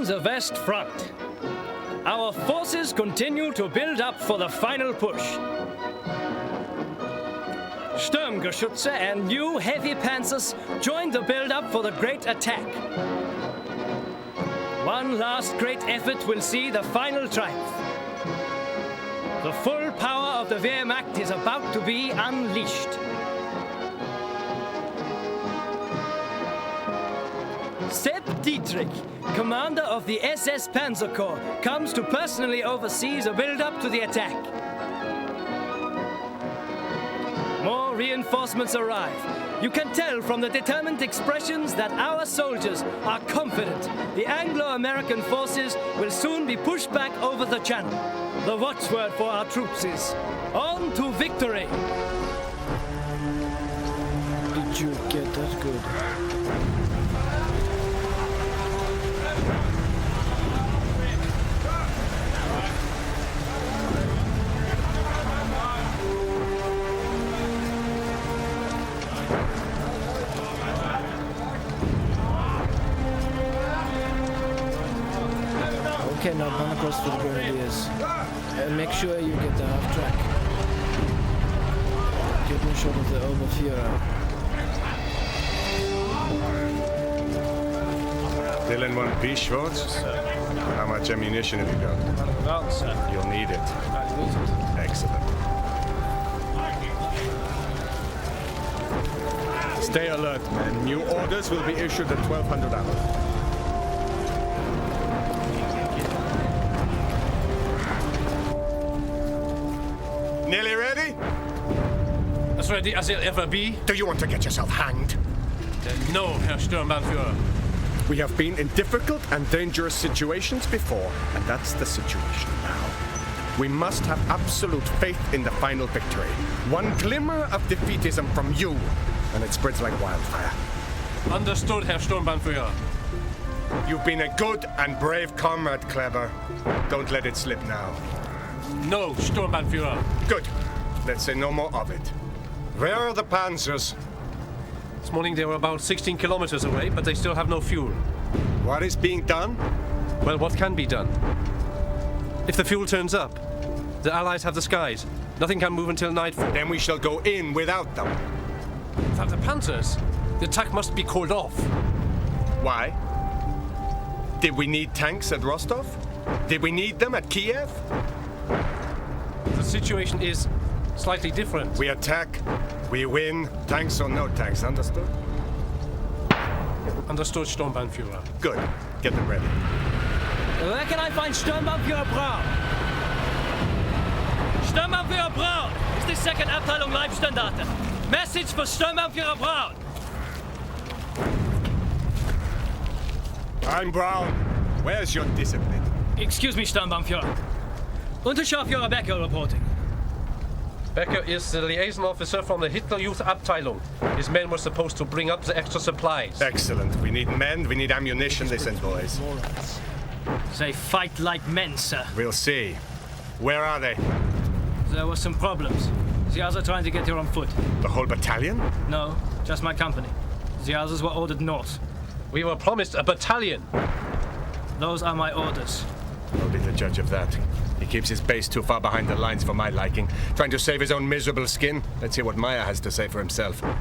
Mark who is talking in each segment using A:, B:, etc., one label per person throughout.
A: the West Front. Our forces continue to build up for the final push. Sturmgeschütze and new heavy panzers join the build-up for the great attack. One last great effort will see the final triumph. The full power of the Wehrmacht is about to be unleashed. Sepp Dietrich, commander of the SS Panzer Corps, comes to personally oversee the build-up to the attack. More reinforcements arrive. You can tell from the determined expressions that our soldiers are confident the Anglo-American forces will soon be pushed back over the channel. The watchword for our troops is, on to victory!
B: Did you get that good? Okay, now run across for the grenadiers. And make sure you get the half track. Get me a shot of the Oberführer.
C: Dylan 1B, Schwartz? How much ammunition have you got?
D: Well, sir.
C: You'll need it. Excellent. Stay alert, men. New orders will be issued at 1200 hours. Nearly ready?
D: As ready as it'll ever be.
C: Do you want to get yourself hanged?
D: No, Herr Sturmbannführer.
C: We have been in difficult and dangerous situations before, and that's the situation now. We must have absolute faith in the final victory. One glimmer of defeatism from you, and it spreads like wildfire.
D: Understood, Herr Sturmbannführer.
C: You've been a good and brave comrade, Kleber. Don't let it slip now.
D: No, Sturmbannführer.
C: Good. Let's say no more of it. Where are the panzers?
D: This morning they were about 16 kilometers away, but they still have no fuel.
C: What is being done?
D: Well, what can be done? If the fuel turns up, the Allies have the skies. Nothing can move until nightfall.
C: Then we shall go in without them.
D: Without the panzers, the attack must be called off.
C: Why? Did we need tanks at Rostov? Did we need them at Kiev?
D: The situation is slightly different.
C: We attack, we win, tanks or no tanks, understood?
D: Understood, Sturmbannführer.
C: Good. Get them ready.
A: Where can I find Sturmbannführer Braun? Sturmbannführer Braun! Ist die second Abteilung Leibstandarte. Message for Sturmbannführer Braun!
C: I'm Brown. Where's your discipline?
A: Excuse me, Sturmbannführer. Unterscharführer Becker reporting.
D: Becker is the liaison officer from the Hitler Youth Abteilung. His men were supposed to bring up the extra supplies.
C: Excellent. We need men, we need ammunition, listen, boys.
A: They fight like men, sir.
C: We'll see. Where are they?
A: There were some problems. The others are trying to get here on foot.
C: The whole battalion?
A: No, just my company. The others were ordered north.
D: We were promised a battalion.
A: Those are my orders.
C: I'll be the judge of that. He keeps his base too far behind the lines for my liking. Trying to save his own miserable skin. Let's hear what Meyer has to say for himself.
B: How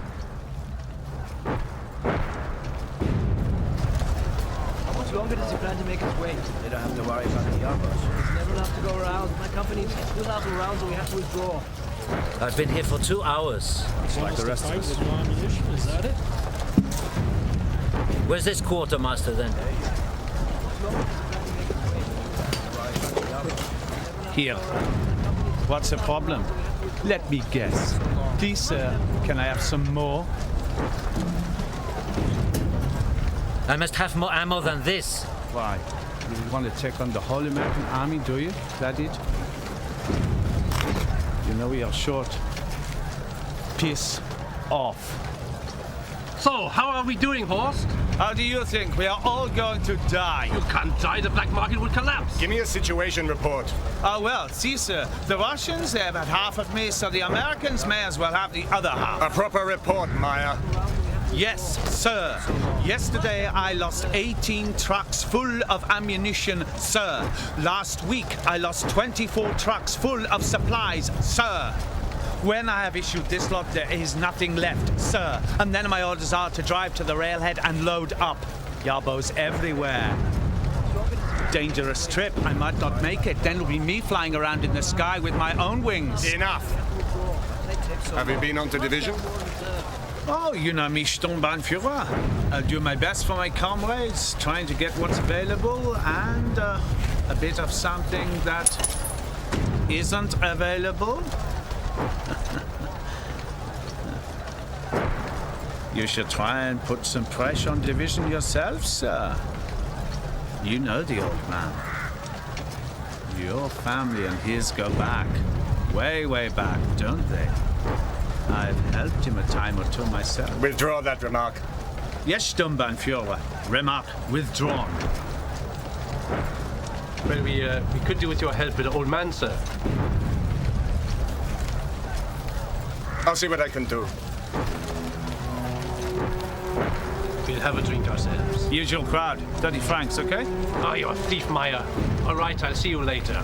B: much longer does he plan to make his way? They don't have to worry about the others. There's never enough to go around. My company needs 2,000 rounds and we have to withdraw.
E: I've been here for 2 hours.
C: It's like the rest of us.
B: Is that it?
E: Where's this quartermaster then?
F: Here. What's the problem? Let me guess. Please, sir, can I have some more?
E: I must have more ammo than this.
F: Why? You want to check on the whole American army, do you? Is that it? You know we are short. Piss off.
D: So, how are we doing, Horst?
F: How do you think? We are all going to die.
D: You can't die, the black market will collapse.
C: Give me a situation report.
F: Oh, well, see, sir, the Russians, they have had half of me, so the Americans may as well have the other half.
C: A proper report, Meyer.
F: Yes, sir. Yesterday I lost 18 trucks full of ammunition, sir. Last week I lost 24 trucks full of supplies, sir. When I have issued this lot, there is nothing left, sir. And then my orders are to drive to the railhead and load up. Yarbos everywhere. Dangerous trip. I might not make it. Then it'll be me flying around in the sky with my own wings.
C: Enough! Have you been on to division?
F: Oh, you know me, Sturmbannführer. I'll do my best for my comrades, trying to get what's available and a bit of something that isn't available. You should try and put some pressure on division yourself, sir. You know the old man. Your family and his go back. Way, way back, don't they? I've helped him a time or two myself.
C: Withdraw that remark.
F: Yes, Sturmbannführer. Remark withdrawn.
D: Well, we could do with your help with the old man, sir.
C: I'll see what I can do.
D: We'll have a drink ourselves.
F: Usual crowd. 30 francs, okay?
D: Oh, you're a thief, Meyer. All right, I'll see you later.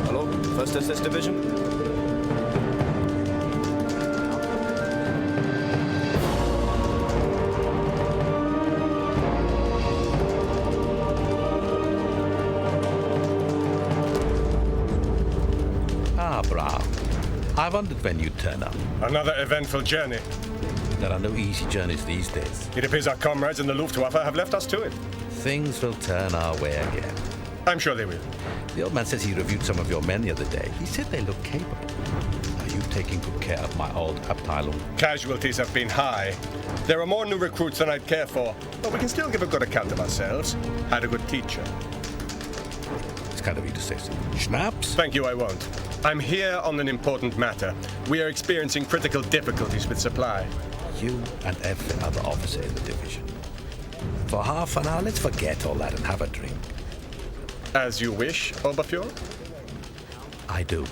B: Hello, 1st SS Division.
G: Brown. I wondered when you'd turn up.
C: Another eventful journey.
G: There are no easy journeys these days.
C: It appears our comrades in the Luftwaffe have left us to it.
G: Things will turn our way again.
C: I'm sure they will.
G: The old man says he reviewed some of your men the other day. He said they look capable. Are you taking good care of my old Abteilung?
C: Casualties have been high. There are more new recruits than I'd care for, but we can still give a good account of ourselves. Had a good teacher.
G: It's kind of you to say so. Schnapps?
C: Thank you, I won't. I'm here on an important matter. We are experiencing critical difficulties with supply.
G: You and every other officer in the division. For half an hour, let's forget all that and have a drink.
C: As you wish, Oberfuhrer.
G: I do.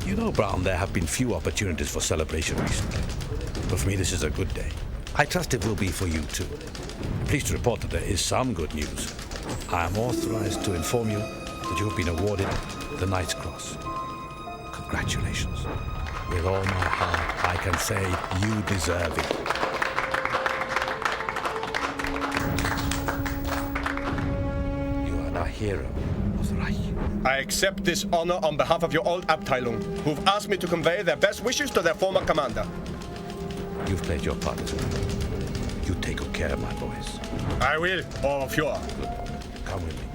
G: You know, Brown, there have been few opportunities for celebration recently. But for me, this is a good day. I trust it will be for you, too. Pleased to report that there is some good news. I am authorized to inform you that you have been awarded the Knight's Cross. Congratulations. With all my heart, I can say you deserve it. You are a hero of the Reich.
C: I accept this honor on behalf of your old Abteilung, who've asked me to convey their best wishes to their former commander.
G: You've played your part as well. You take good care of my boys.
C: I will, Oberfuhrer.
G: Good. Come with me.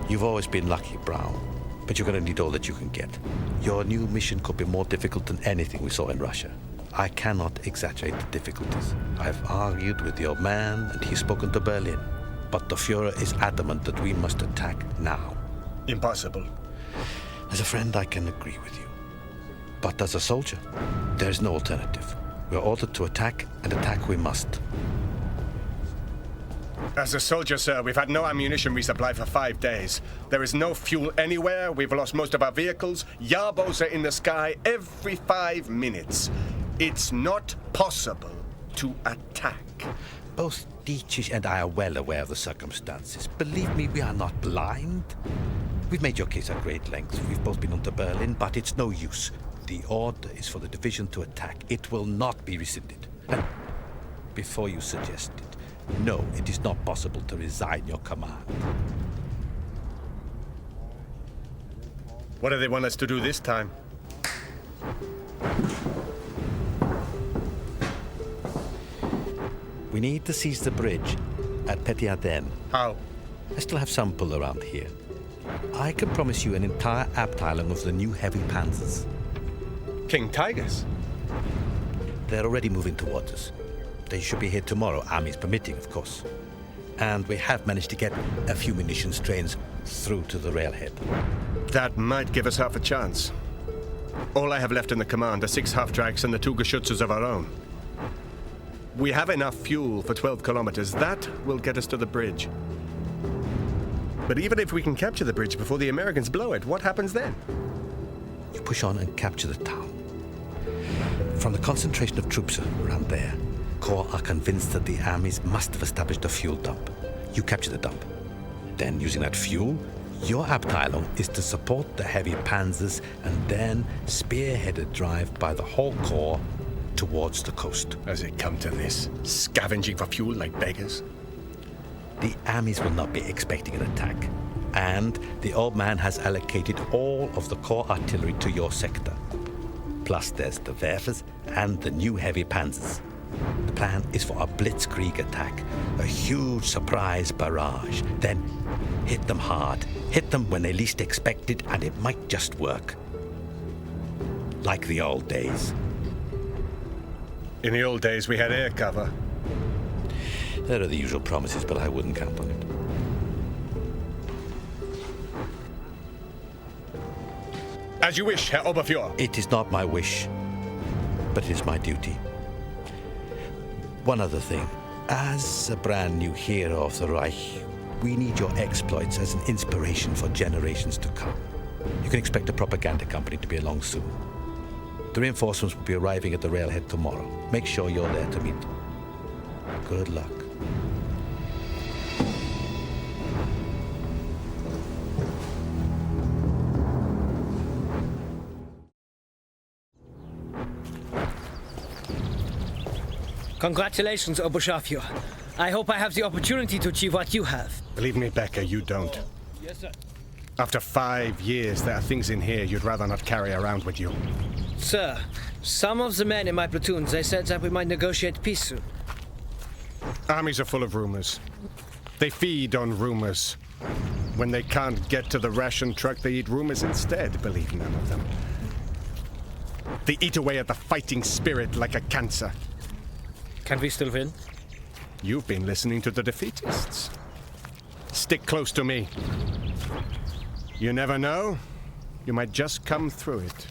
G: You've always been lucky, Brown, but you're going to need all that you can get. Your new mission could be more difficult than anything we saw in Russia. I cannot exaggerate the difficulties. I've argued with the old man, and he's spoken to Berlin. But the Führer is adamant that we must attack now.
C: Impossible.
G: As a friend, I can agree with you. But as a soldier, there is no alternative. We're ordered to attack, and attack we must.
C: As a soldier, sir, we've had no ammunition resupply for 5 days. There is no fuel anywhere. We've lost most of our vehicles. Yarbos are in the sky every 5 minutes. It's not possible to attack.
G: Both Dietrich and I are well aware of the circumstances. Believe me, we are not blind. We've made your case at great length. We've both been on to Berlin, but it's no use. The order is for the division to attack. It will not be rescinded. And before you suggest it, no, it is not possible to resign your command.
C: What do they want us to do this time?
G: We need to seize the bridge at Petit Ardennes.
C: How?
G: I still have some pull around here. I can promise you an entire Abteilung of the new heavy panzers.
C: King Tigers?
G: They're already moving towards us. They should be here tomorrow, armies permitting, of course. and we have managed to get a few munitions trains through to the railhead.
C: That might give us half a chance. All I have left in the command are 6 half-tracks and the 2 Geschutzes of our own. We have enough fuel for 12 kilometers. That will get us to the bridge. But even if we can capture the bridge before the Americans blow it, what happens then?
G: You push on and capture the town. From the concentration of troops around there, Corps are convinced that the armies must have established a fuel dump. You capture the dump. Then, using that fuel, your Abteilung is to support the heavy panzers and then spearhead a drive by the whole Corps towards the coast.
C: Has it come to this? Scavenging for fuel like beggars?
G: The armies will not be expecting an attack, and the old man has allocated all of the Corps artillery to your sector. Plus there's the Werfers and the new heavy panzers. The plan is for a Blitzkrieg attack, a huge surprise barrage. Then hit them hard, hit them when they least expect it, and it might just work. Like the old days.
C: In the old days, we had air cover.
G: There are the usual promises, but I wouldn't count on it.
C: As you wish, Herr Oberfuhrer.
G: It is not my wish, but it is my duty. One other thing. As a brand new hero of the Reich, we need your exploits as an inspiration for generations to come. You can expect a propaganda company to be along soon. The reinforcements will be arriving at the railhead tomorrow. Make sure you're there to meet them. Good luck.
A: Congratulations, Oberscharführer. I hope I have the opportunity to achieve what you have.
C: Believe me, Becker, you don't.
A: Yes, sir.
C: After 5 years, there are things in here you'd rather not carry around with you.
A: Sir, some of the men in my platoons, they said that we might negotiate peace soon.
C: Armies are full of rumors. They feed on rumors. When they can't get to the ration truck, they eat rumors instead, believe none of them. They eat away at the fighting spirit like a cancer.
A: Can we still win?
C: You've been listening to the defeatists. Stick close to me. You never know. You might just come through it.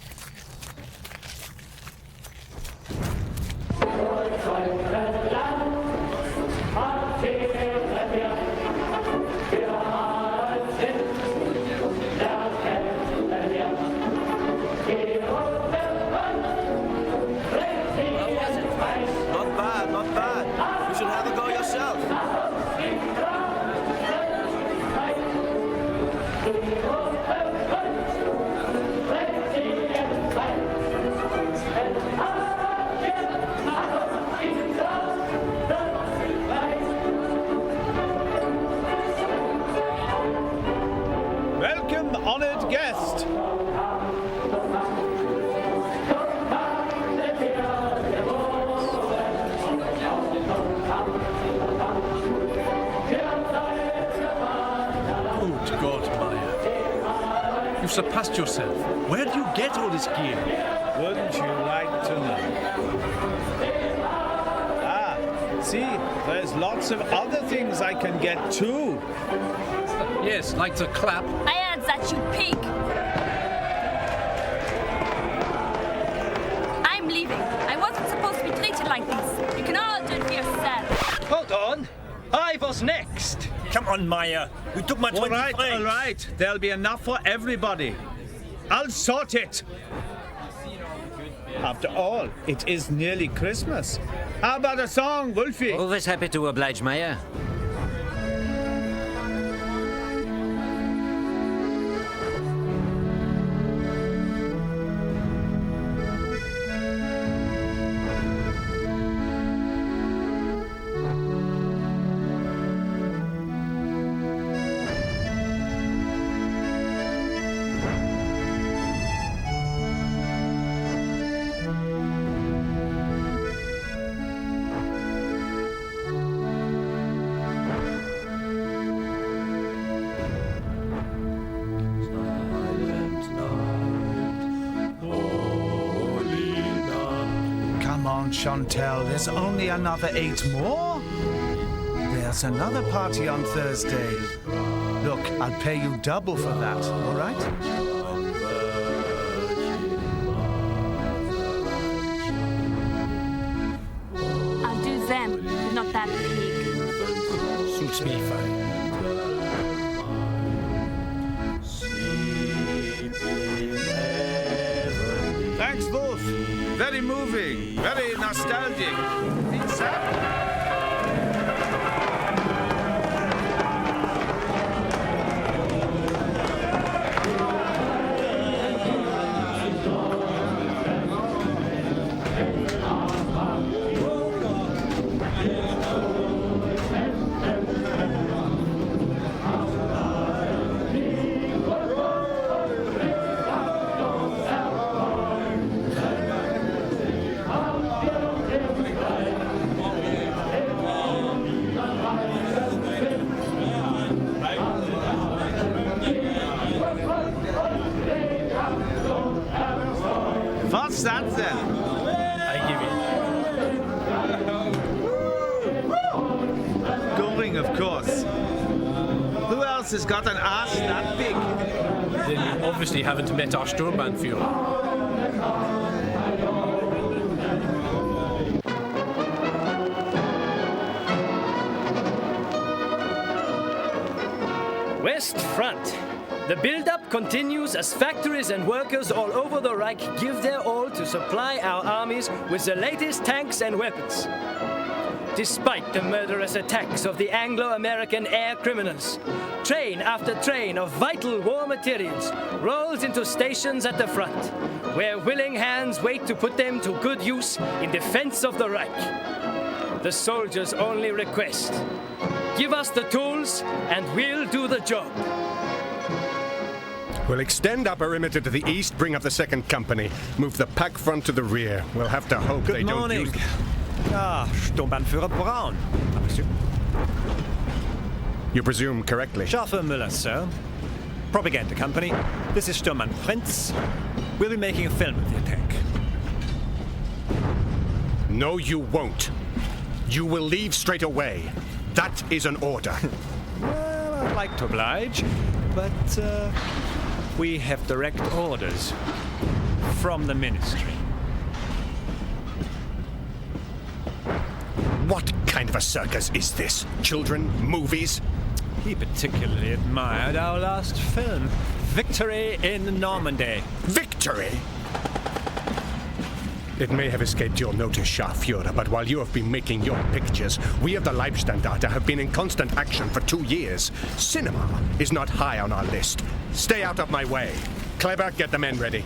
B: Not bad. You should have a go yourself.
F: Welcome, honored guest.
D: Good God, Maya. You've surpassed yourself. Where do you get all this gear?
F: Wouldn't you like to know? Ah, see, there's lots of other things I can get too.
D: Yes, like the clap.
H: I heard that, you pig! I'm leaving. I wasn't supposed to be treated like this. You can all do it for yourself.
A: Hold on. I was next.
B: Come on, Maya. We took my 20
F: All
B: francs.
F: right. There'll be enough for everybody. I'll sort it. After all, it is nearly Christmas. How about a song, Wolfie?
E: Always happy to oblige, Maya.
F: Come on, Chantel. There's only another 8 more. There there's another party on Thursday. Look, I'll pay you double for that, all right?
H: I'll do them, but not that pig.
A: Suits me fine.
F: Thanks both. Very moving, very nostalgic. Pizza? What's that then?
A: I give it.
F: Going, of course. Who else has got an ass that big?
D: Then you obviously haven't met our Sturmbannführer.
A: West Front. The build-up continues as factories and workers all over the Reich give their all to supply our armies with the latest tanks and weapons. Despite the murderous attacks of the Anglo-American air criminals, train after train of vital war materials rolls into stations at the front, where willing hands wait to put them to good use in defense of the Reich. The soldiers' only request: give us the tools and we'll do the job.
C: We'll extend our perimeter to the east, bring up the second company, move the pack front to the rear. We'll have to hope they don't use...
B: Sturmbannführer Braun.
C: You presume correctly.
B: Schaffer Müller, sir. Propaganda company. This is Sturmmann Prinz. We'll be making a film of the attack.
C: No, you won't. You will leave straight away. That is an order.
B: Well, I'd like to oblige, but we have direct orders from the ministry.
C: What kind of a circus is this? Children? Movies?
B: He particularly admired our last film, Victory in Normandy.
C: Victory? It may have escaped your notice, Scharführer, but while you have been making your pictures, we of the Leibstandarte have been in constant action for 2 years. Cinema is not high on our list. Stay out of my way. Clever, get the men ready.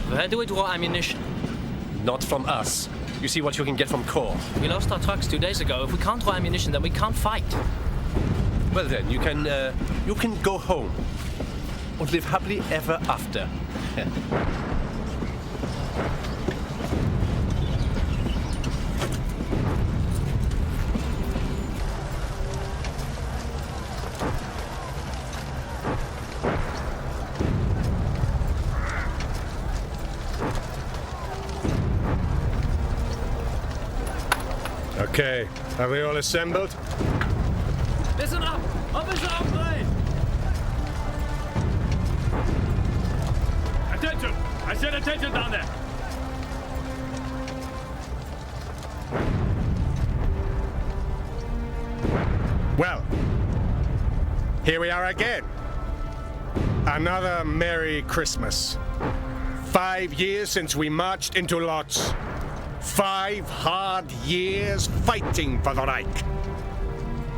A: Where do we draw ammunition?
D: Not from us. You see what you can get from Corps.
A: We lost our trucks 2 days ago. If we can't draw ammunition, then we can't fight.
D: Well then, you can go home. And live happily ever after.
C: Okay, are we all assembled?
A: Listen up! Officer upgrade!
I: Attention! I said attention down there!
C: Well, here we are again. Another Merry Christmas. 5 years since we marched into Lodz. 5 hard years fighting for the Reich.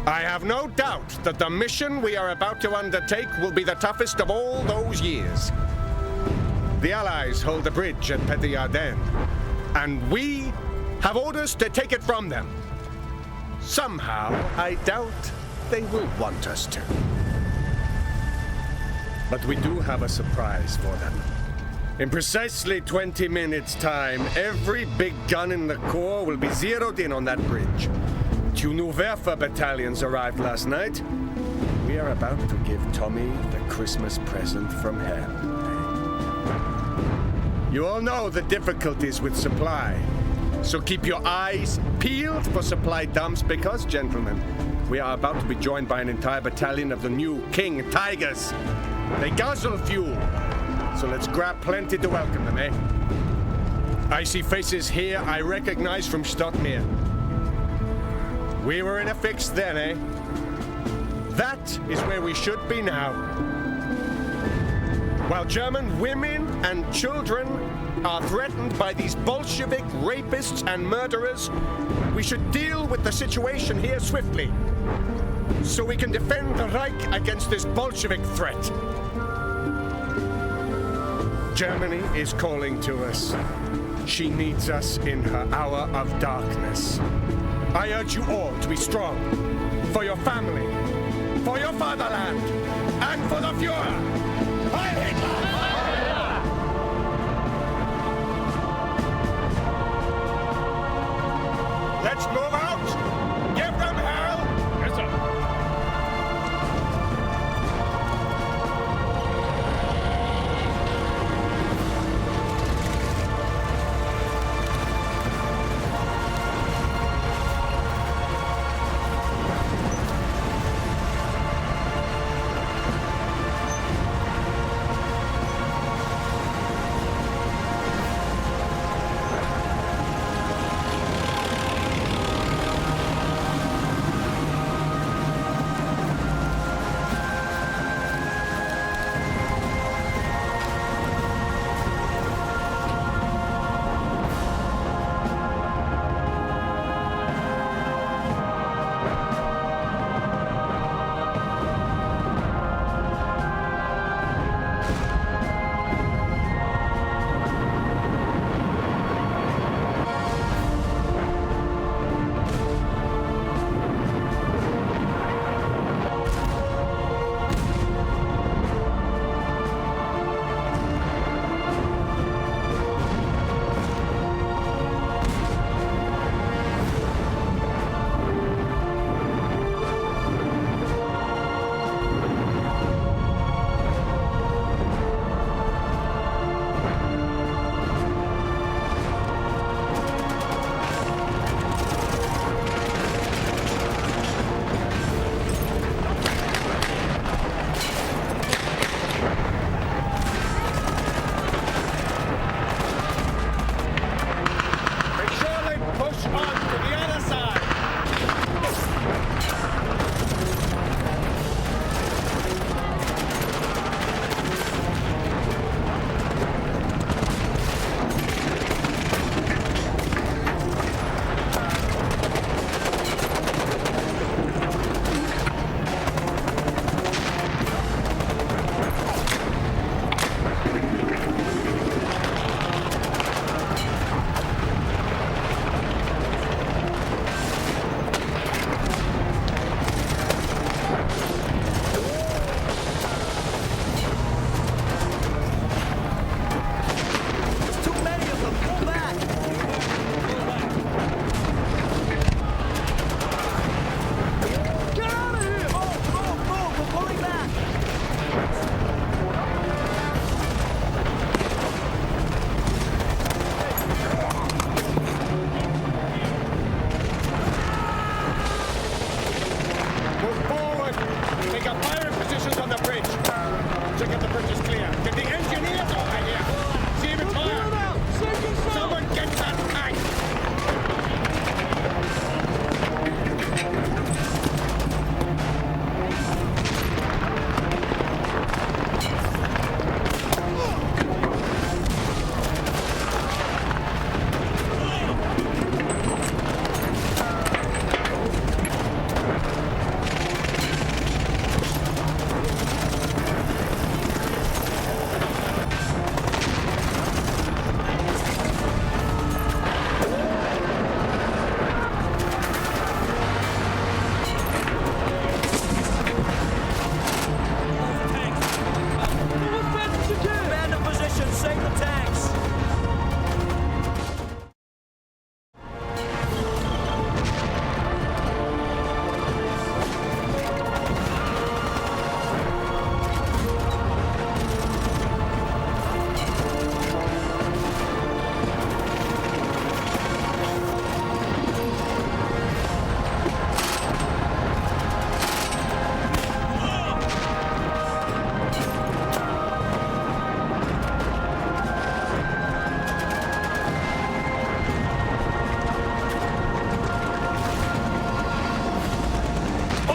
C: I have no doubt that the mission we are about to undertake will be the toughest of all those years. The Allies hold the bridge at Petit Ardennes, and we have orders to take it from them. Somehow, I doubt they will want us to. But we do have a surprise for them. In precisely 20 minutes' time, every big gun in the Corps will be zeroed in on that bridge. 2 new Werfer battalions arrived last night. We are about to give Tommy the Christmas present from hell. You all know the difficulties with supply. So keep your eyes peeled for supply dumps because, gentlemen, we are about to be joined by an entire battalion of the new King Tigers. They guzzle fuel, so let's grab plenty to welcome them, eh? I see faces here I recognize from Stockmere. We were in a fix then, eh? That is where we should be now. While German women and children are threatened by these Bolshevik rapists and murderers, we should deal with the situation here swiftly, so we can defend the Reich against this Bolshevik threat. Germany is calling to us. She needs us in her hour of darkness. I urge you all to be strong, for your family, for your fatherland, and for the Fuhrer. Heil Hitler! Let's move out! Give them hell!
I: Yes, sir.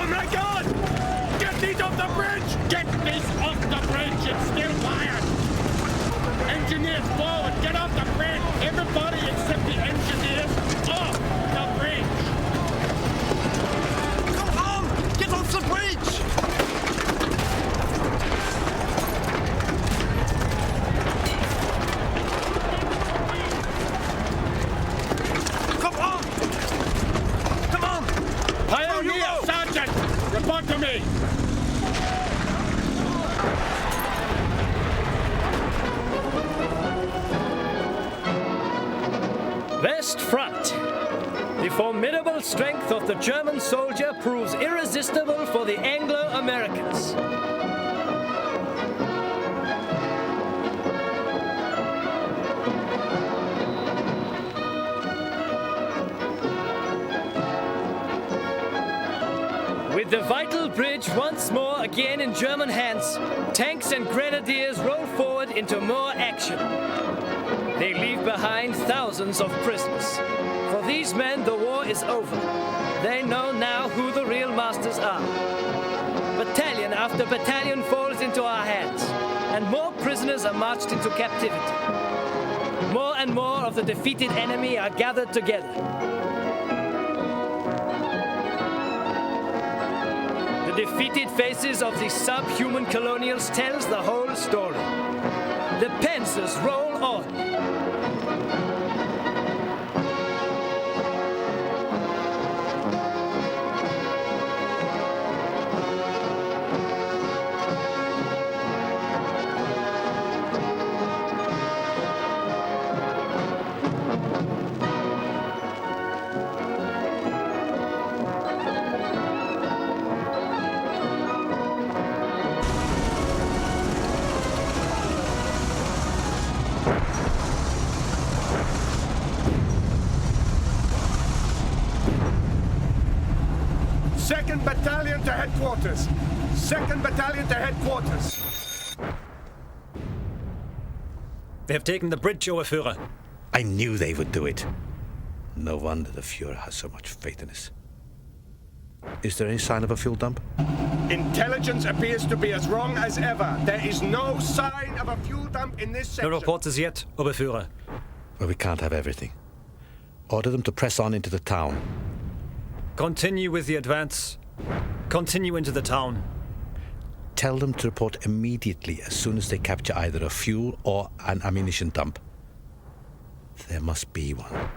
I: Oh my God! Get these off the bridge! Get these off the bridge! It's still wired! Engineers forward! Get off the bridge! Everybody except the engineers off the bridge!
J: Come on! Get off the bridge! Come on! Come on!
I: Pioneer Sergeant! Report to me!
A: West Front. The formidable strength of the German soldier proves irresistible for the Anglo-Americans. With the vital bridge once more again in German hands, tanks and grenadiers roll forward into more action. They leave behind thousands of prisoners. For these men, the war is over. They know now who the real masters are. Battalion after battalion falls into our hands, and more prisoners are marched into captivity. More and more of the defeated enemy are gathered together. The defeated faces of the subhuman colonials tells the whole story. The panzers roll on.
C: Second Battalion to headquarters! Second Battalion to headquarters!
B: They have taken the bridge, Oberführer.
G: I knew they would do it. No wonder the Fuhrer has so much faith in us. Is there any sign of a fuel dump?
C: Intelligence appears to be as wrong as ever. There is no sign of a fuel dump in this section.
B: No reports as yet, Oberführer.
G: Well, we can't have everything. Order them to press on into the town.
B: Continue with the advance. Continue into the town.
G: Tell them to report immediately as soon as they capture either a fuel or an ammunition dump. There must be one.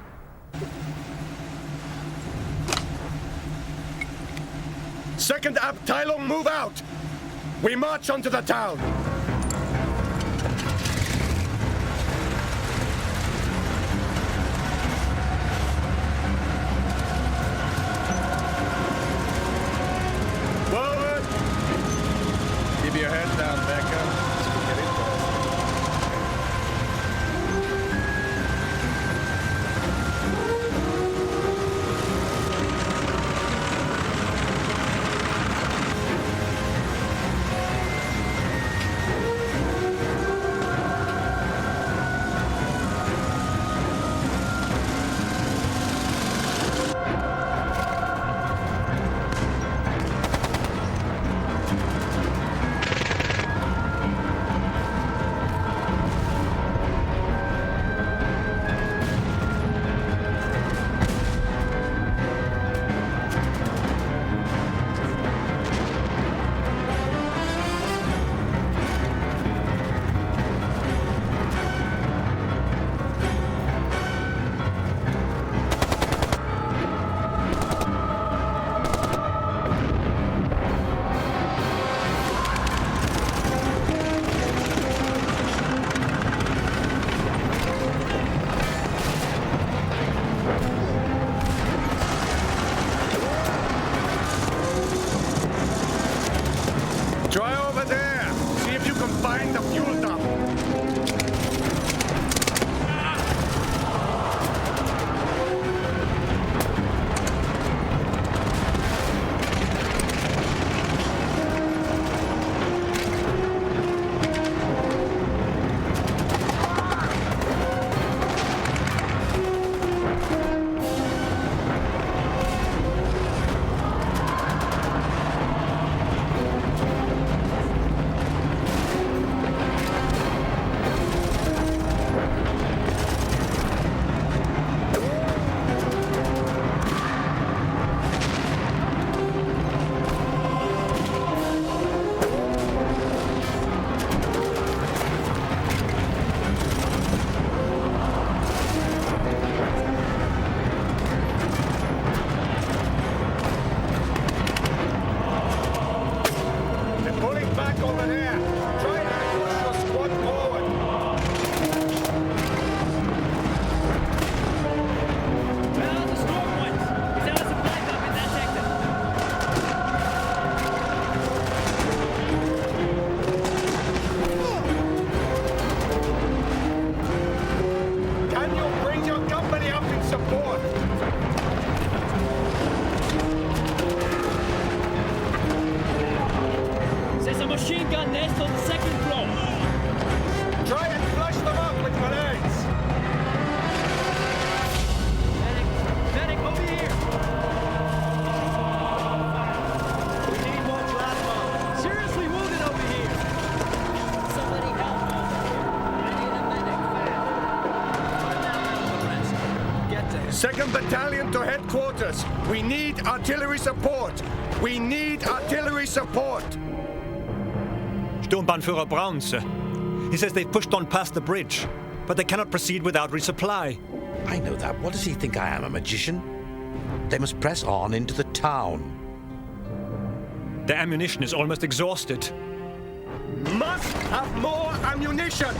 C: Second Abteilung, move out! We march onto the town! Forward! Keep your head down, Becker. Get it first. Try over there. See if you can find the fuel dump.
A: machine gun nest on the second floor.
C: Try and flush them up with grenades.
A: Medic, over here. We need more plasma. Seriously wounded over here. Somebody help me. I need a medic. Get to him.
C: 2nd Battalion to headquarters. We need artillery support. We need artillery support.
B: Sturmbannführer Brown, sir. He says they've pushed on past the bridge, but they cannot proceed without resupply.
G: I know that. What does he think I am, a magician? They must press on into the town.
B: The ammunition is almost exhausted.
C: Must have more ammunition.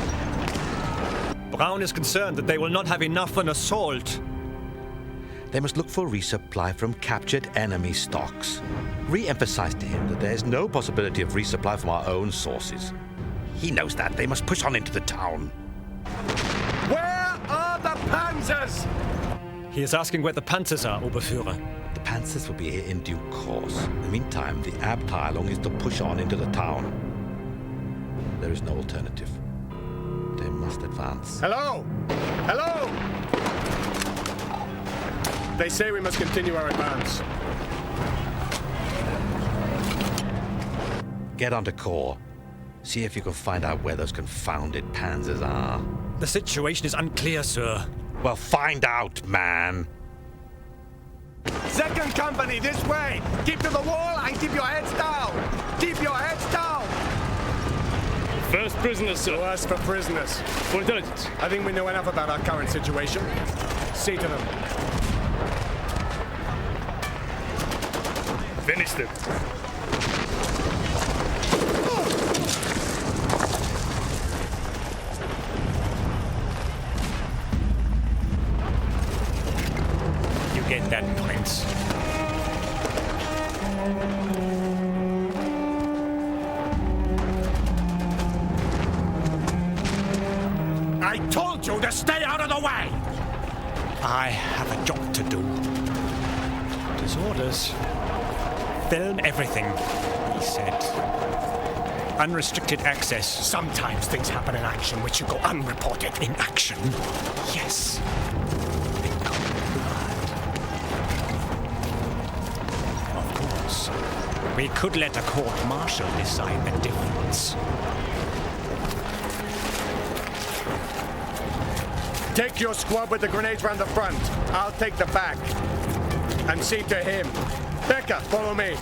B: Brown is concerned that they will not have enough for an assault.
G: They must look for resupply from captured enemy stocks. Re-emphasize to him that there is no possibility of resupply from our own sources. He knows that. They must push on into the town.
C: Where are the panzers?
B: He is asking where the panzers are, Oberführer.
G: The panzers will be here in due course. In the meantime, the Abteilung is to push on into the town. There is no alternative. They must advance.
C: Hello? Hello? They say we must continue our advance.
G: Get onto Corps. See if you can find out where those confounded panzers are.
B: The situation is unclear, sir.
G: Well, find out, man.
C: 2nd Company, this way! Keep to the wall and keep your heads down! Keep your heads down!
A: First prisoners, sir.
C: To us for prisoners.
A: For intelligence.
C: I think we know enough about our current situation. See to them.
A: Finish them.
B: You get that, Prince.
C: I told you to stay out of the way!
B: I have a job to do. Disorders. Film everything, he said. Unrestricted access.
C: Sometimes things happen in action which should go unreported.
B: In action? Yes. Of course. We could let a court-martial decide the difference.
C: Take your squad with the grenades round the front. I'll take the back. And see to him. Becca, follow me.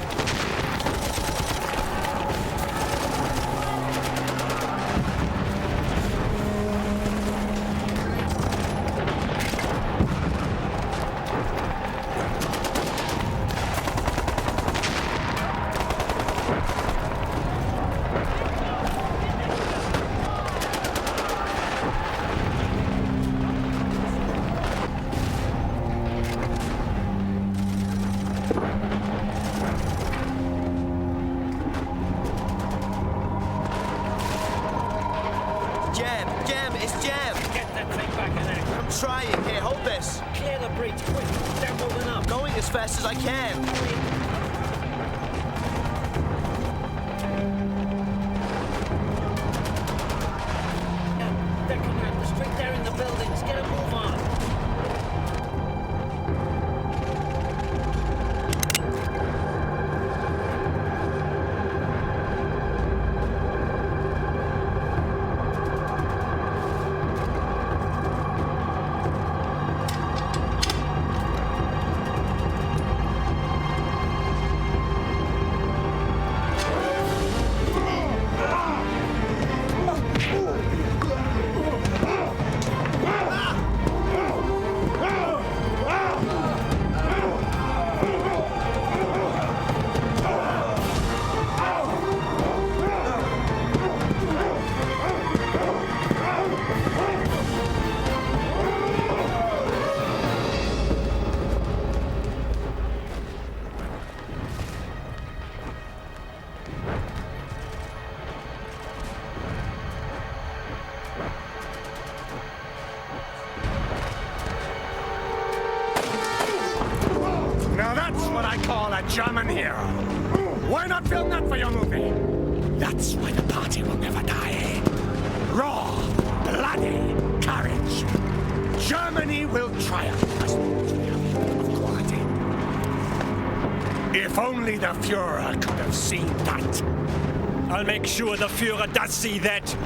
C: German hero. Why not film that for your movie? That's why the party will never die. Raw, bloody courage. Germany will triumph as long as we have of quality. If only the Fuhrer could have seen that.
B: I'll make sure the Führer does see that.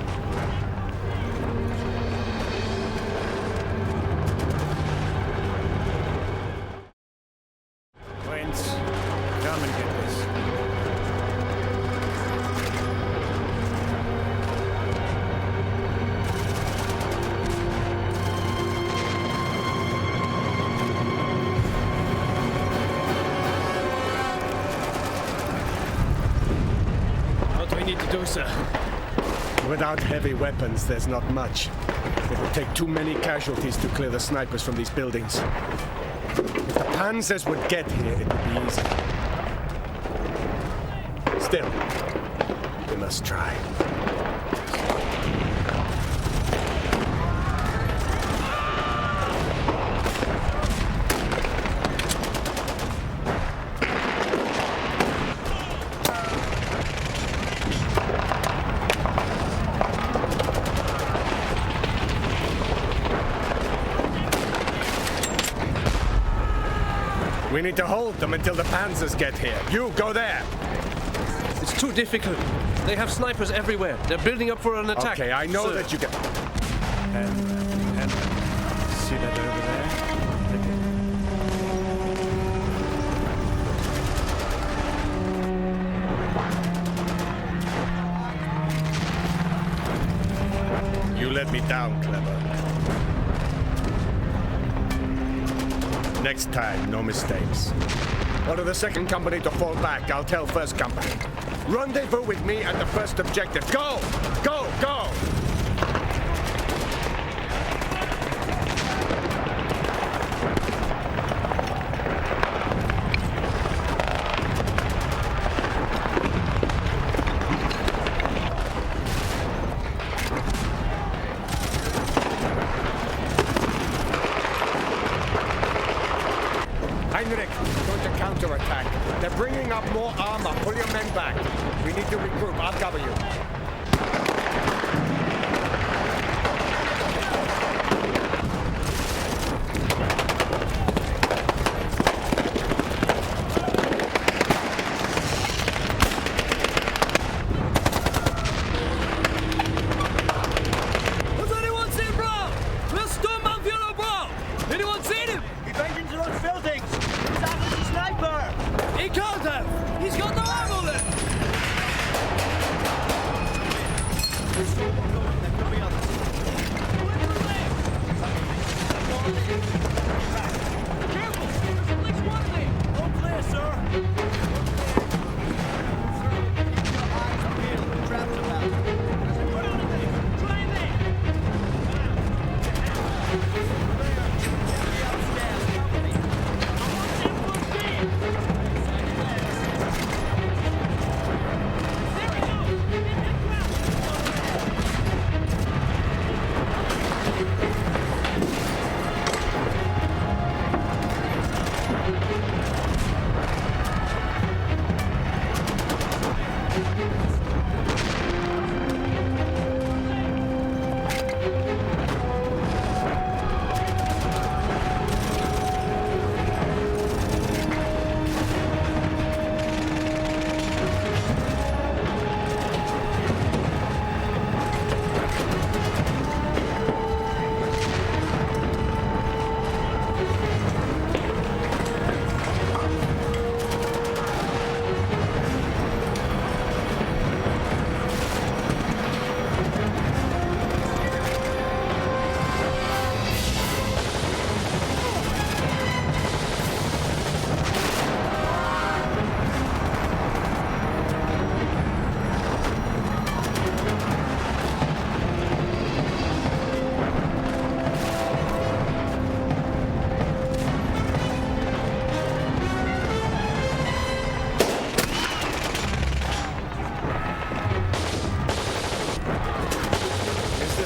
B: Wentz, come and get this.
A: What do we need to do, sir?
C: Without heavy weapons, there's not much. It would take too many casualties to clear the snipers from these buildings. If the Panzers would get here, it would be easy. Still, we must try. We need to hold them until the Panzers get here. You, go there.
D: It's too difficult. They have snipers everywhere. They're building up for an attack.
C: Okay, I know
D: Sir.
C: that you can...
B: And see that over there?
C: You let me down, Clever. Next time, no mistakes. Order the second company to fall back. I'll tell first company. Rendezvous with me at the first objective. Go! Go! Go! Heinrich, going to counterattack. They're bringing up more armor. Pull your men back. We need to regroup. I'll cover you.
A: Has anyone seen Brown? We'll storm Mount Bureau Brown. Anyone seen him?
J: He went into those buildings! He's after the sniper!
A: He can't have. He's got no ammo left.
J: All clear, sir!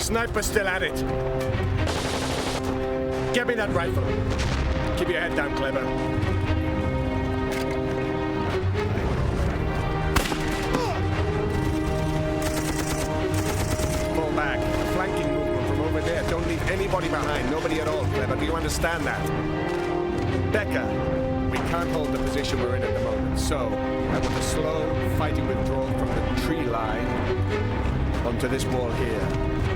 C: Sniper still at it. Give me that rifle. Keep your head down, Clever. Nobody behind, nobody at all, Clever. Do you understand that? Becca, we can't hold the position we're in at the moment, so I want a slow, fighting withdrawal from the tree line onto this wall here.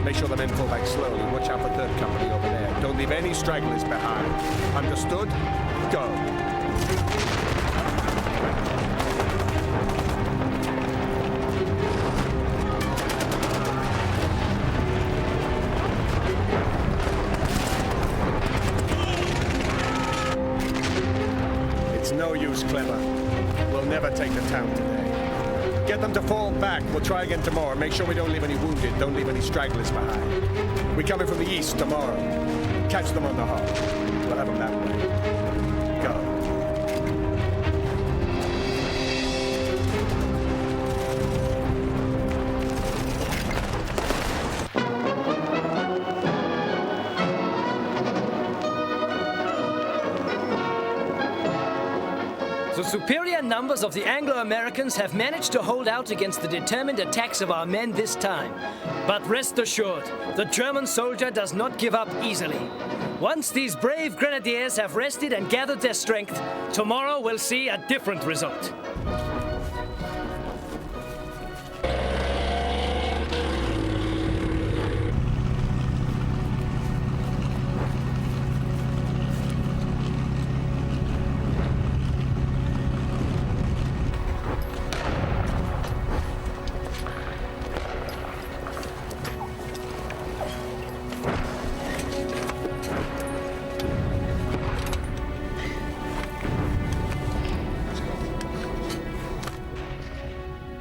C: Make sure the men fall back slowly. Watch out for third company over there. Don't leave any stragglers behind. Understood? Go. It's no use, Clever. We'll never take the town today. Get them to fall back. We'll try again tomorrow. Make sure we don't leave any wounded. Don't leave any stragglers behind. We're coming from the east tomorrow. Catch them on the hop. We'll have them that way. Go.
A: The superior numbers of the Anglo-Americans have managed to hold out against the determined attacks of our men this time. But rest assured, the German soldier does not give up easily. Once these brave grenadiers have rested and gathered their strength, tomorrow we'll see a different result.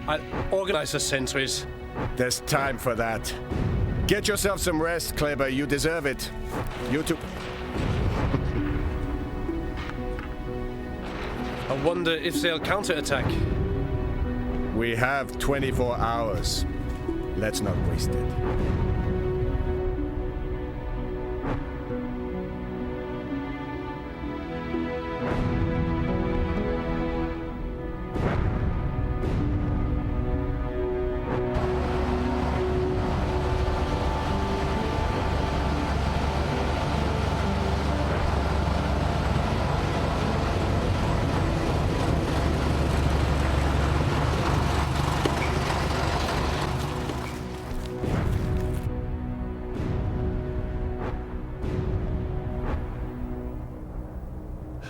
D: I'll organize the sentries.
C: There's time for that. Get yourself some rest, Kleber. You deserve it. You too.
D: I wonder if they'll counterattack.
C: We have 24 hours. Let's not waste it.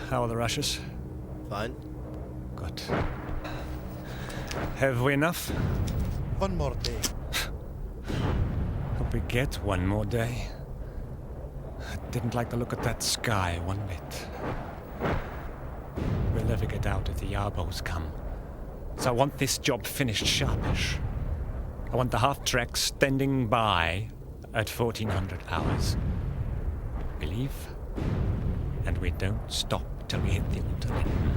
B: How are the rushes?
J: Fine.
B: Good. Have we enough?
J: One more day.
B: Hope we get one more day. I didn't like the look of that sky one bit. We'll never get out if the Yarbos come. So I want this job finished sharpish. I want the half-track standing by at 1400 hours. Believe? And we don't stop till we hit the Unterlinden.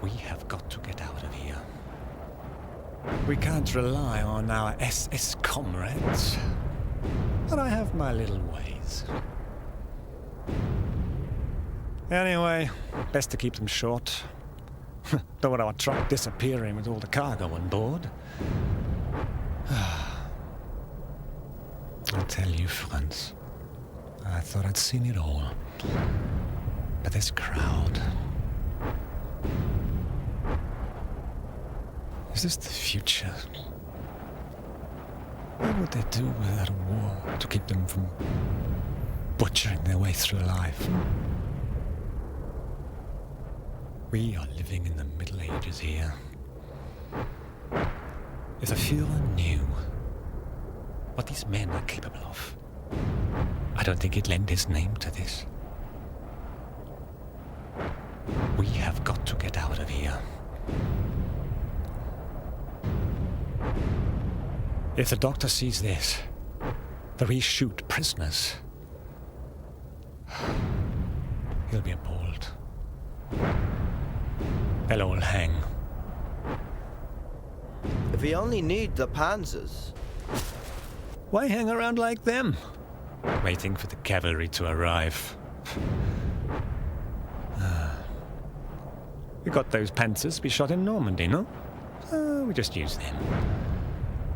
B: We have got to get out of here. We can't rely on our SS comrades. But I have my little ways. Anyway, best to keep them short. Don't want our truck disappearing with all the cargo on board. I'll tell you, Franz. I thought I'd seen it all. But this crowd... Is this the future? What would they do without a war to keep them from butchering their way through life? We are living in the Middle Ages here. If the Führer knew what these men are capable of, I don't think he'd lend his name to this. We have got to get out of here. If the doctor sees this, that we shoot prisoners, he'll be appalled. They'll all hang.
J: If we only need the panzers.
B: Why hang around like them? Waiting for the cavalry to arrive. We got those panzers we shot in Normandy, no? We just use them.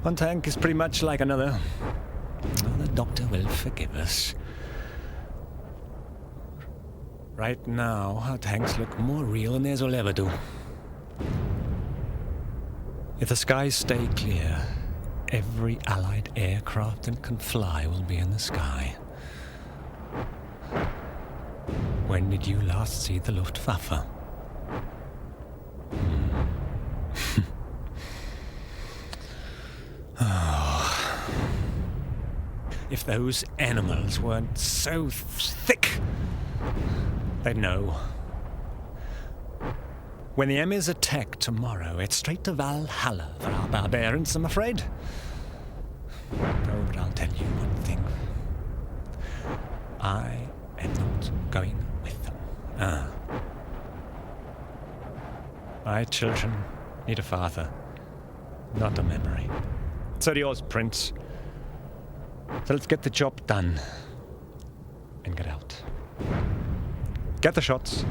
B: One tank is pretty much like another. Doctor will forgive us. Right now, our tanks look more real than theirs will ever do. If the skies stay clear, every Allied aircraft that can fly will be in the sky. When did you last see the Luftwaffe? Oh. If those animals weren't so thick, they'd know. When the Emmys attack tomorrow, it's straight to Valhalla for our barbarians, I'm afraid. Oh, but I'll tell you one thing. I am not going with them. My children need a father, not a memory. So do yours, Prince. So let's get the job done and get out. Get the shots.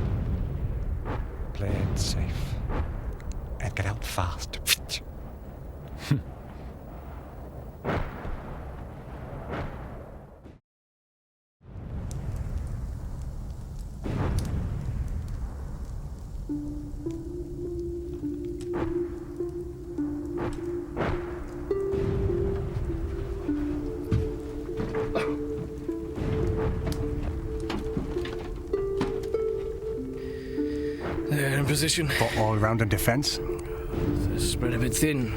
B: Play it safe. And get out fast.
A: They're in position.
C: For all-round defense?
A: They're spread a bit thin.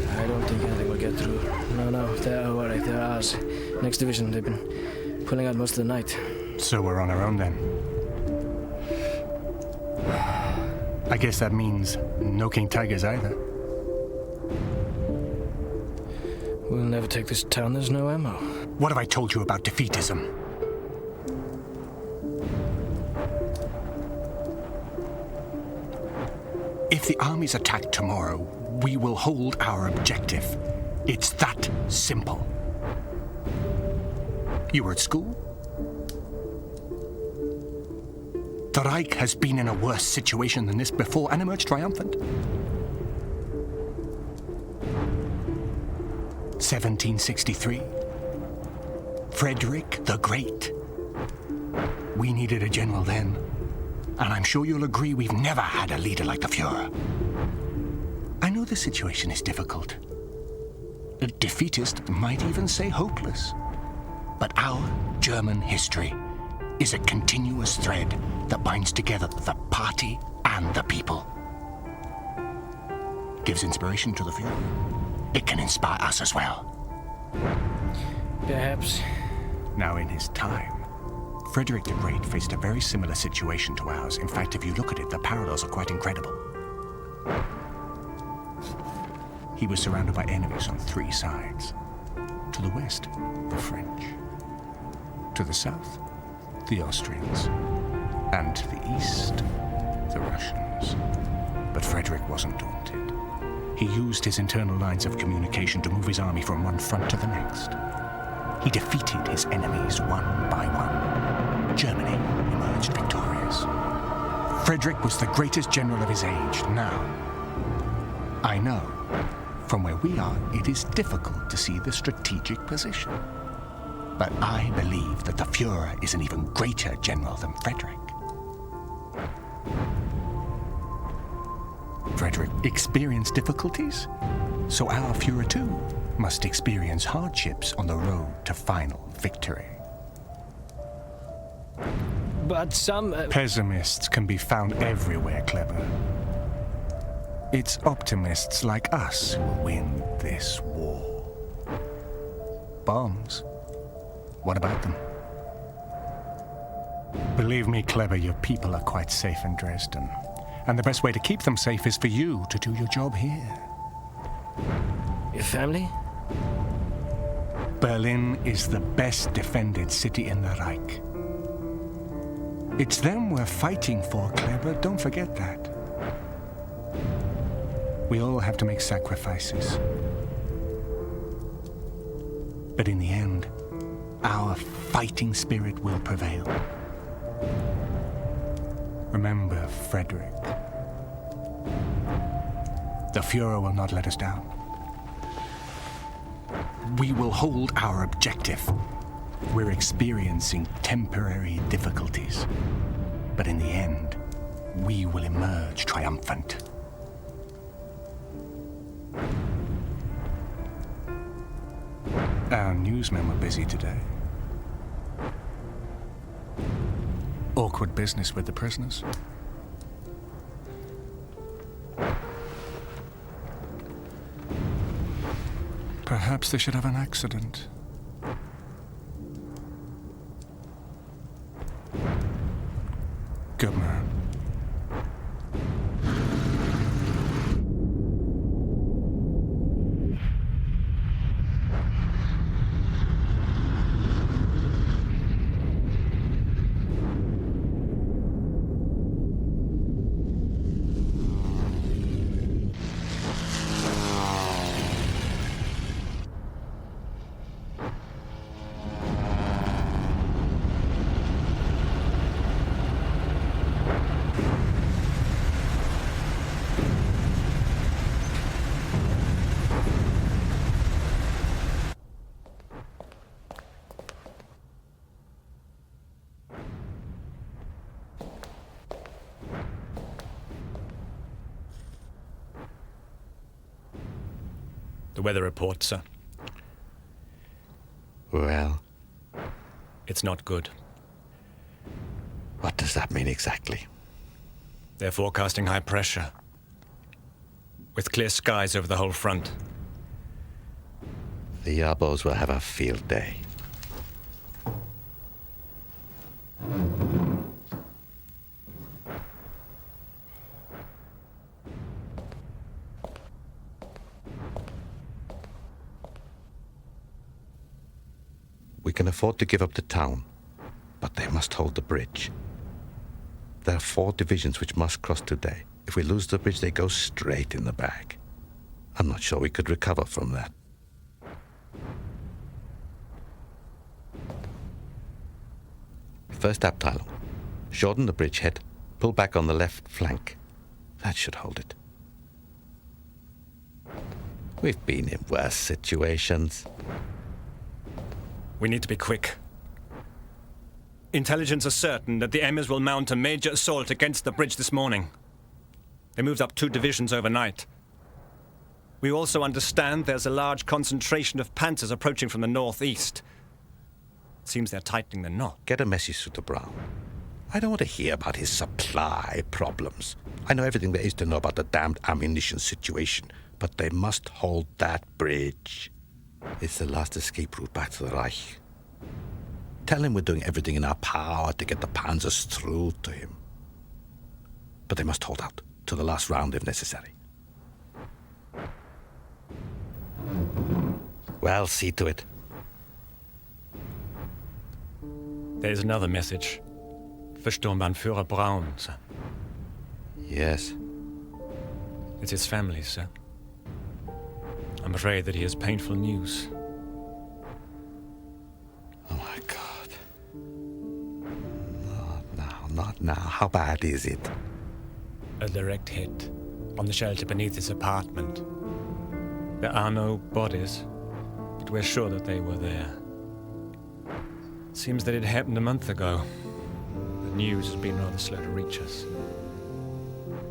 A: I don't think anything will get through. No, they're alright. They're ours. Next division, they've been pulling out most of the night.
C: So we're on our own then. I guess that means no King Tigers either.
A: We'll never take this town. There's no ammo.
C: What have I told you about defeatism? If the armies attack tomorrow, we will hold our objective. It's that simple. You were at school? The Reich has been in a worse situation than this before and emerged triumphant. 1763. Frederick the Great. We needed a general then. And I'm sure you'll agree we've never had a leader like the Fuhrer. I know the situation is difficult. A defeatist might even say hopeless. But our German history is a continuous thread that binds together the party and the people. Gives inspiration to the Fuhrer. It can inspire us as well.
A: Perhaps.
C: Now, in his time, Frederick the Great faced a very similar situation to ours. In fact, if you look at it, the parallels are quite incredible. He was surrounded by enemies on three sides. To the west, the French. To the south, the Austrians. And to the east, the Russians. But Frederick wasn't daunted. He used his internal lines of communication to move his army from one front to the next. He defeated his enemies one by one. Germany emerged victorious. Frederick was the greatest general of his age. Now, I know, from where we are, it is difficult to see the strategic position. But I believe that the Fuhrer is an even greater general than Frederick. Frederick experienced difficulties, so our Fuhrer too must experience hardships on the road to final victory.
A: But some...
C: Pessimists can be found everywhere, Clever. It's optimists like us who will win this war. Bombs? What about them? Believe me, Clever, your people are quite safe in Dresden. And the best way to keep them safe is for you to do your job here.
A: Your family?
C: Berlin is the best defended city in the Reich. It's them we're fighting for, Clever. Don't forget that. We all have to make sacrifices. But in the end, our fighting spirit will prevail. Remember, Frederick. The Fuhrer will not let us down.
K: We will hold our objective. We're experiencing temporary difficulties, but in the end, we will emerge triumphant. Our newsmen were busy today. Awkward business with the prisoners. Perhaps they should have an accident. Good man.
B: The weather report, sir.
G: Well,
B: it's not good.
G: What does that mean exactly?
B: They're forecasting high pressure, with clear skies over the whole front.
G: The Yabos will have a field day. We can afford to give up the town, but they must hold the bridge. There are 4 divisions which must cross today. If we lose the bridge, they go straight in the bag. I'm not sure we could recover from that. First Abteilung. Shorten the bridgehead, pull back on the left flank. That should hold it. We've been in worse situations.
B: We need to be quick. Intelligence is certain that the Emirs will mount a major assault against the bridge this morning. They moved up 2 divisions overnight. We also understand there's a large concentration of panzers approaching from the northeast. It seems they're tightening the knot.
G: Get a message to Brown. I don't want to hear about his supply problems. I know everything there is to know about the damned ammunition situation, but they must hold that bridge. It's the last escape route back to the Reich. Tell him we're doing everything in our power to get the panzers through to him. But they must hold out to the last round if necessary. Well, see to it.
B: There's another message. For Sturmbannführer Braun, sir.
G: Yes.
B: It's his family, sir. I'm afraid that he has painful news.
G: Oh my God. Not now. How bad is it?
B: A direct hit on the shelter beneath his apartment. There are no bodies, but we're sure that they were there. It seems that it happened a month ago. The news has been rather slow to reach us.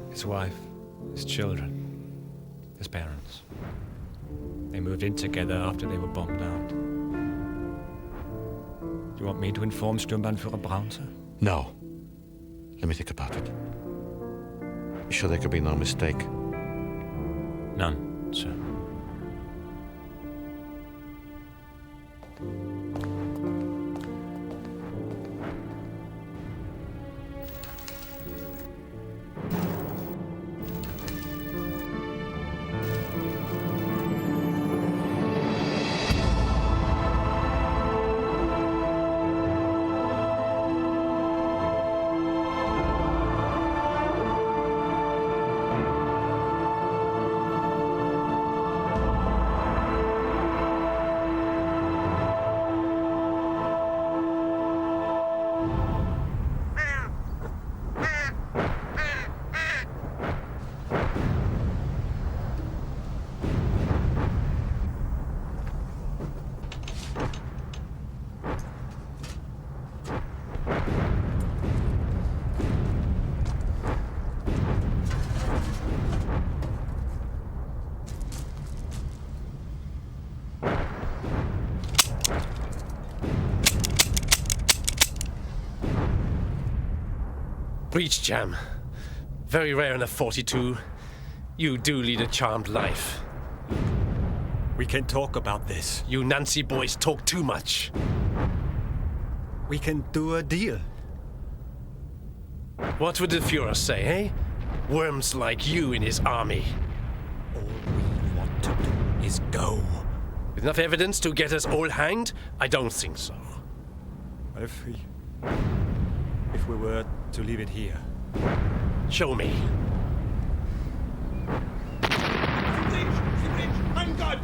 B: His wife, his children, his parents. They moved in together after they were bombed out. Do you want me to inform Sturmbannführer Braun, sir?
G: No. Let me think about it. You sure there could be no mistake?
B: None, sir.
D: Breach jam. Very rare in a 42. You do lead a charmed life.
B: We can talk about this.
D: You Nancy boys talk too much.
B: We can do a deal.
D: What would the Führer say, eh? Worms like you in his army.
B: All we want to do is go.
D: With enough evidence to get us all hanged? I don't think so.
B: What if we were to leave it here?
D: Show me.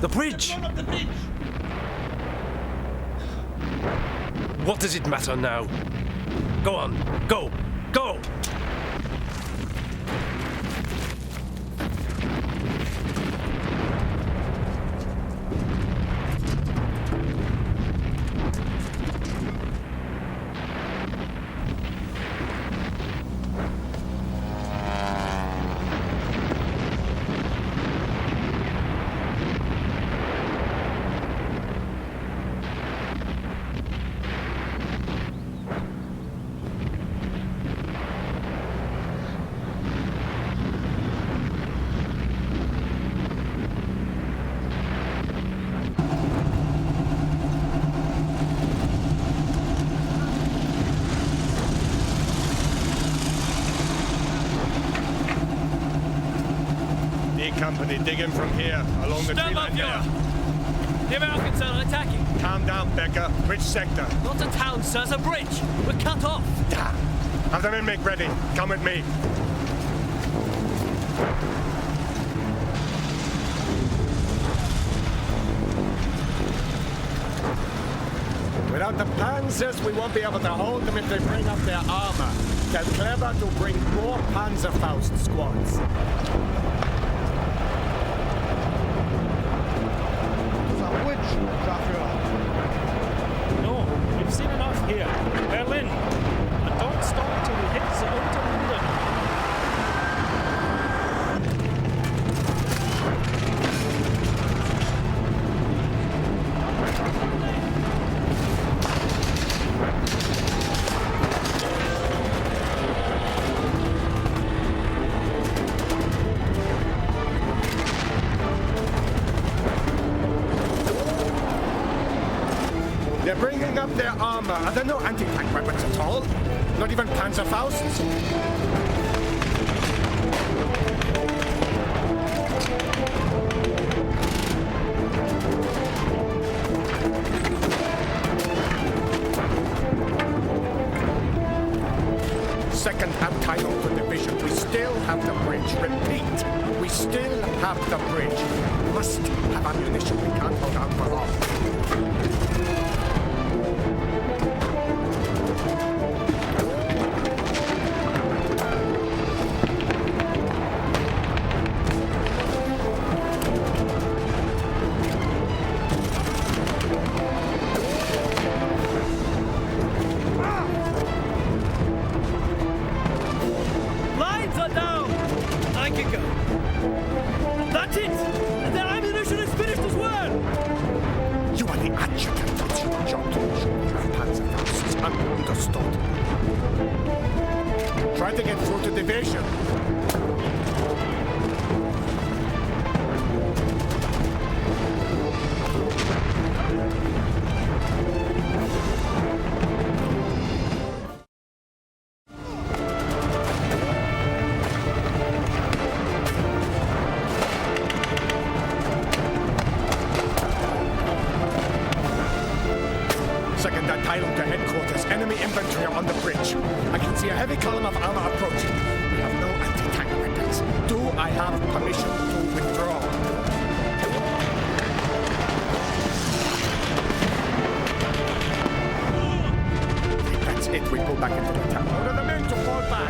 D: The bridge! What does it matter now? Go on, go, go!
C: Company digging from here, along the tree line there.
A: The Americans are attacking.
C: Calm down, Becker. Which sector?
A: Not a town, sir, it's a bridge. We're cut off.
C: Damn. Have the men make ready. Come with me. Without the panzers, we won't be able to hold them if they bring up their armor. They're clever to bring more Panzerfaust squads.
L: No, we've seen enough here. Berlin. And don't stop until we hit the outer London.
C: They're bringing up their armor. Are there no anti-tank weapons at all? Not even Panzerfausts? Second abteilung to division. We still have the bridge. Repeat, we still have the bridge. We must have ammunition. We can't hold out for long. Try to get through to division. Second abteilung to headquarters. Enemy infantry are on the bridge. I can see a heavy column of armor approaching. We have no anti-tank weapons. Do I have permission to withdraw? That's it. We pull back into the town. Order the men to fall back.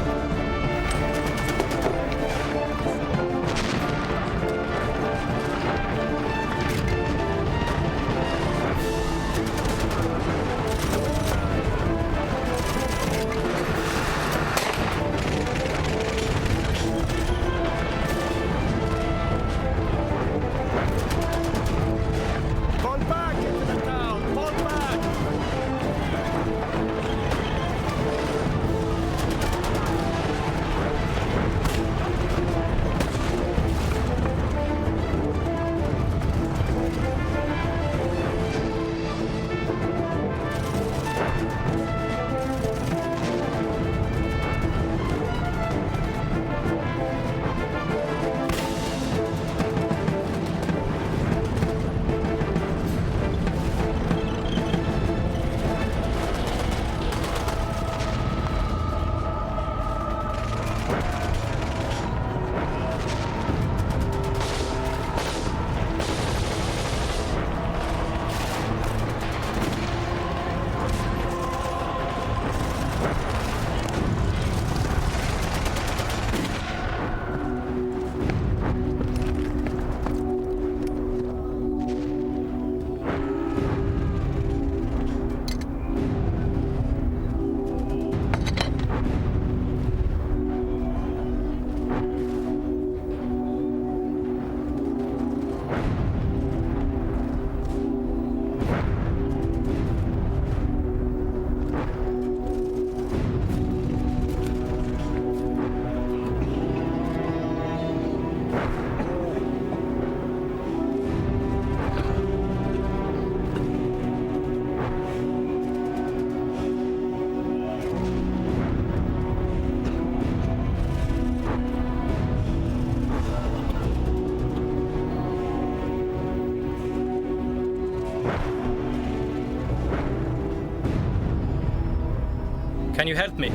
A: Can you help me?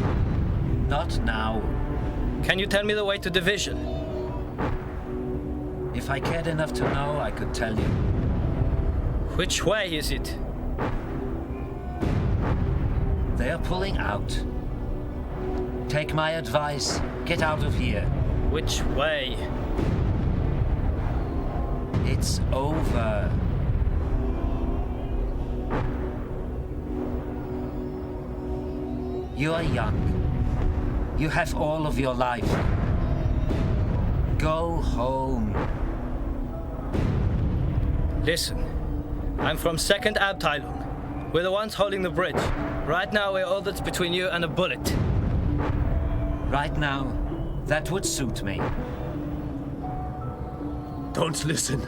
E: Not now.
A: Can you tell me the way to Division?
E: If I cared enough to know, I could tell you.
A: Which way is it?
E: They are pulling out. Take my advice. Get out of here.
A: Which way?
E: It's over. You are young. You have all of your life. Go home.
A: Listen, I'm from 2nd Abteilung. We're the ones holding the bridge. Right now, we're all that's between you and a bullet.
E: Right now, that would suit me.
I: Don't listen.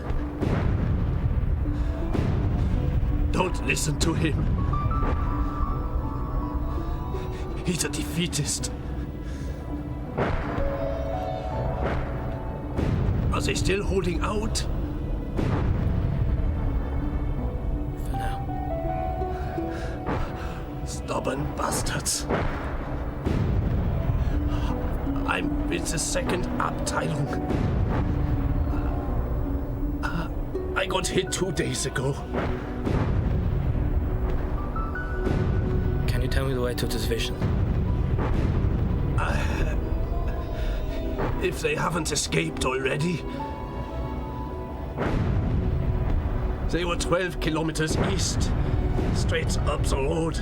I: Don't listen to him. He's a defeatist. Are they still holding out?
A: For now.
I: Stubborn bastards. I'm with the 2nd Abteilung. I got hit 2 days ago.
A: Can you tell me the way to Division?
I: If they haven't escaped already. They were 12 kilometers east, straight up the road.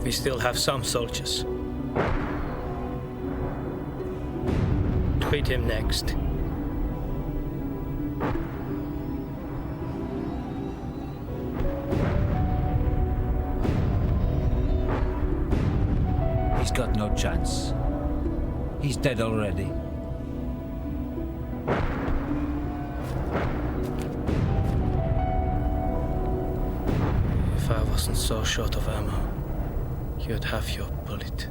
A: We still have some soldiers. Treat him next.
E: He's got no chance. He's dead already.
A: If I wasn't so short of ammo, you'd have your bullet.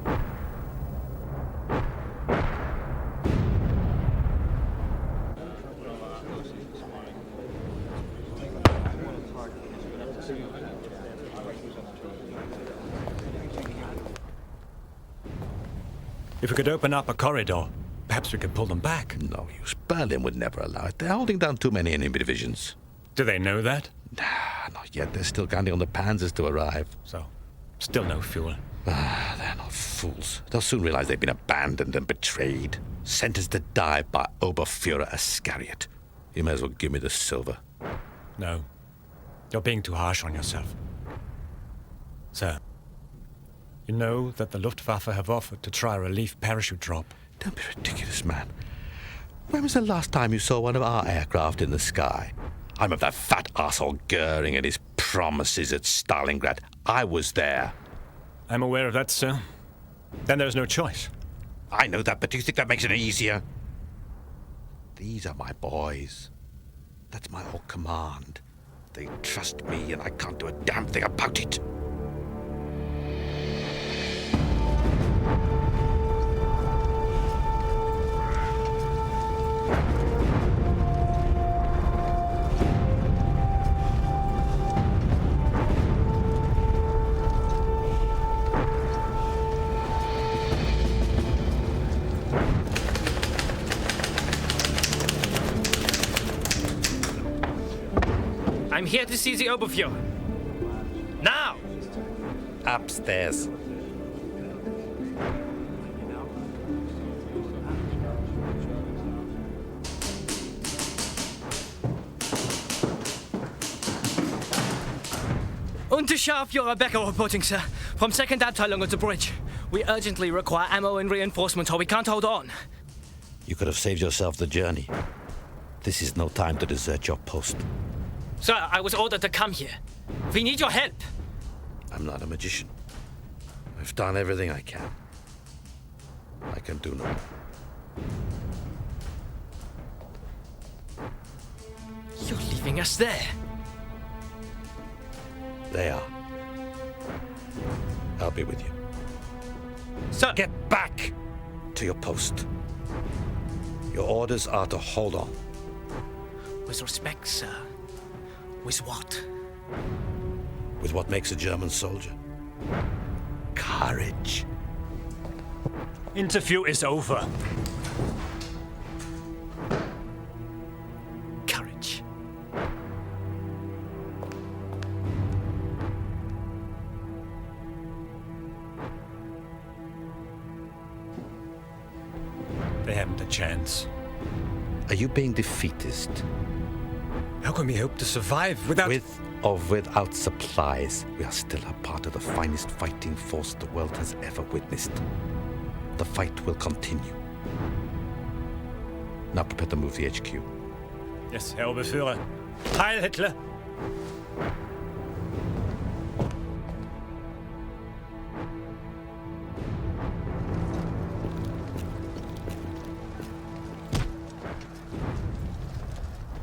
B: If we could open up a corridor, perhaps we could pull them back.
G: No use. Berlin would never allow it. They're holding down too many enemy divisions.
B: Do they know that?
G: Nah, not yet. They're still counting on the panzers to arrive.
B: So, still no fuel.
G: They're not fools. They'll soon realize they've been abandoned and betrayed. Sentenced to die by Oberfuhrer Iscariot. You may as well give me the silver.
B: No. You're being too harsh on yourself. Sir, you know that the Luftwaffe have offered to try a relief parachute drop.
G: Don't be ridiculous, man. When was the last time you saw one of our aircraft in the sky? I remember that fat arsehole Goering and his promises at Stalingrad. I was there.
B: I'm aware of that, sir. Then there's no choice.
G: I know that, but do you think that makes it easier? These are my boys. That's my whole command. They trust me, and I can't do a damn thing about it.
A: I'm here to see the Oberfuhrer. Now!
G: Upstairs.
A: Unterscharführer Becker reporting, sir. From 2nd Abteilung at the bridge. We urgently require ammo and reinforcements or we can't hold on.
G: You could have saved yourself the journey. This is no time to desert your post.
A: Sir, I was ordered to come here. We need your help.
G: I'm not a magician. I've done everything I can. I can do no more.
A: You're leaving us there.
G: They are. I'll be with you.
A: Sir!
G: Get back to your post. Your orders are to hold on.
A: With respect, sir. With what?
G: With what makes a German soldier? Courage.
B: Interview is over. Courage. They haven't a chance.
G: Are you being defeatist?
B: How can we hope to survive without...
G: With or without supplies, we are still a part of the finest fighting force the world has ever witnessed. The fight will continue. Now prepare to move the HQ.
B: Yes, Herr Oberführer. Heil Hitler!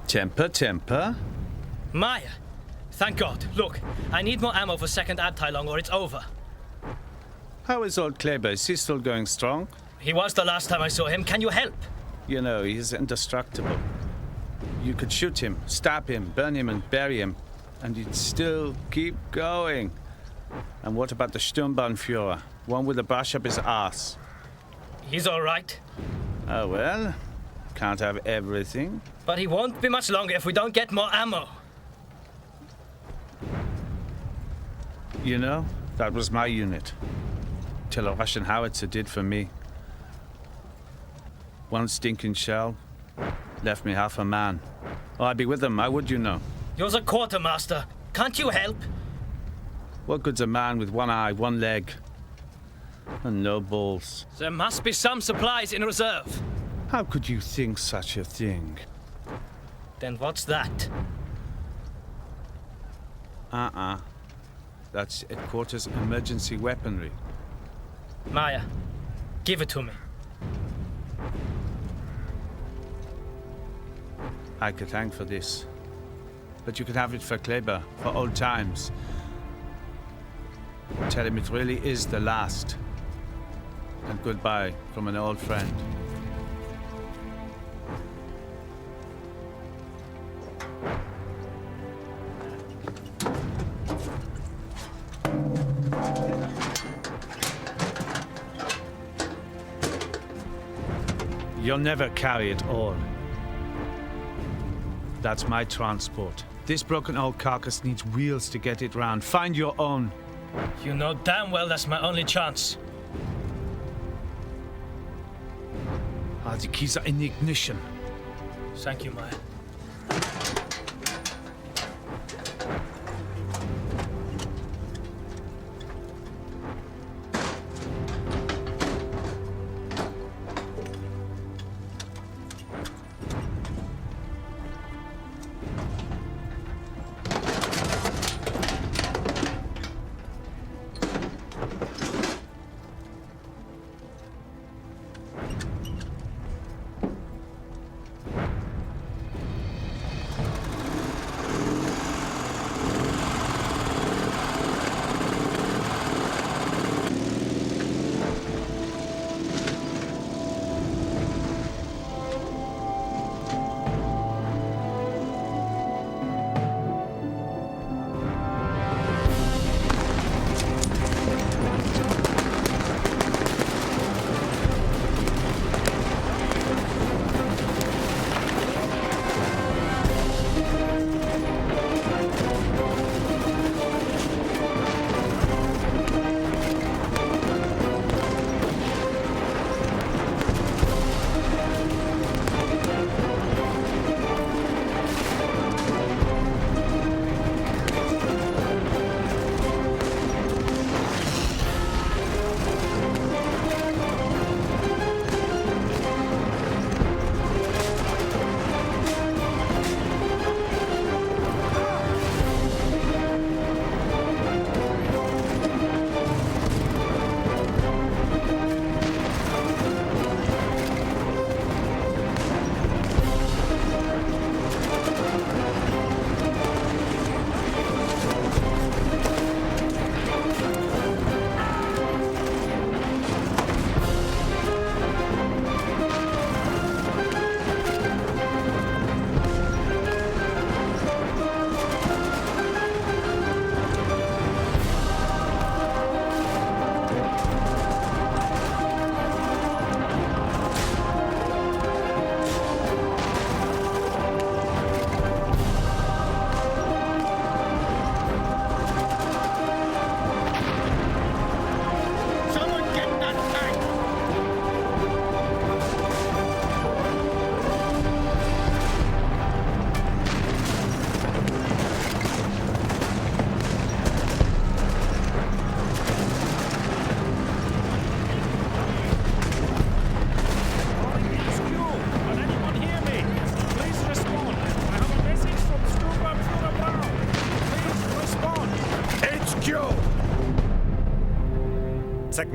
F: Temper.
A: Maya! Thank God. Look, I need more ammo for second Abteilung or it's over.
F: How is old Kleber? Is he still going strong?
A: He was the last time I saw him. Can you help?
F: You know, he's indestructible. You could shoot him, stab him, burn him and bury him, and he'd still keep going. And what about the Sturmbannführer? One with a brush up his ass.
A: He's all right.
F: Oh, well, can't have everything.
A: But he won't be much longer if we don't get more ammo.
F: You know, that was my unit. Till a Russian howitzer did for me. One stinking shell left me half a man. Oh, I'd be with them, I would, you know.
A: You're the quartermaster. Can't you help?
F: What good's a man with one eye, one leg, and no balls?
A: There must be some supplies in reserve.
F: How could you think such a thing?
A: Then what's that?
F: That's headquarters emergency weaponry.
A: Maya, give it to me.
F: I could thank for this. But you could have it for Kleber, for old times. Tell him it really is the last. And goodbye from an old friend. You'll never carry it all. That's my transport. This broken old carcass needs wheels to get it round. Find your own.
A: You know damn well that's my only chance.
F: The keys are in the ignition.
A: Thank you, Maya.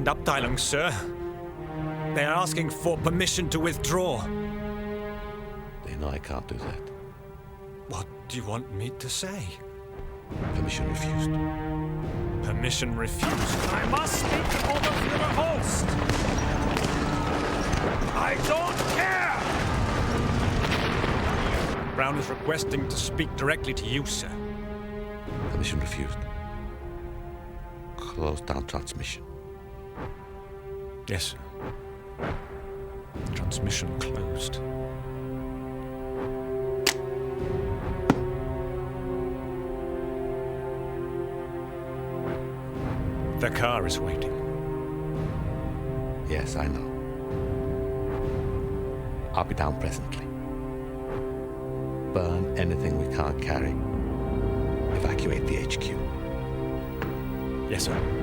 B: Second Abteilung, sir. They are asking for permission to withdraw.
G: They know I can't do that.
B: What do you want me to say?
G: Permission refused.
B: Permission refused.
L: I must speak to Oberfuhrer Holst. I don't care!
B: Brown is requesting to speak directly to you, sir.
G: Permission refused. Close down transmission.
B: Yes, sir. Transmission closed. The car is waiting.
G: Yes, I know. I'll be down presently. Burn anything we can't carry. Evacuate the HQ.
B: Yes, sir.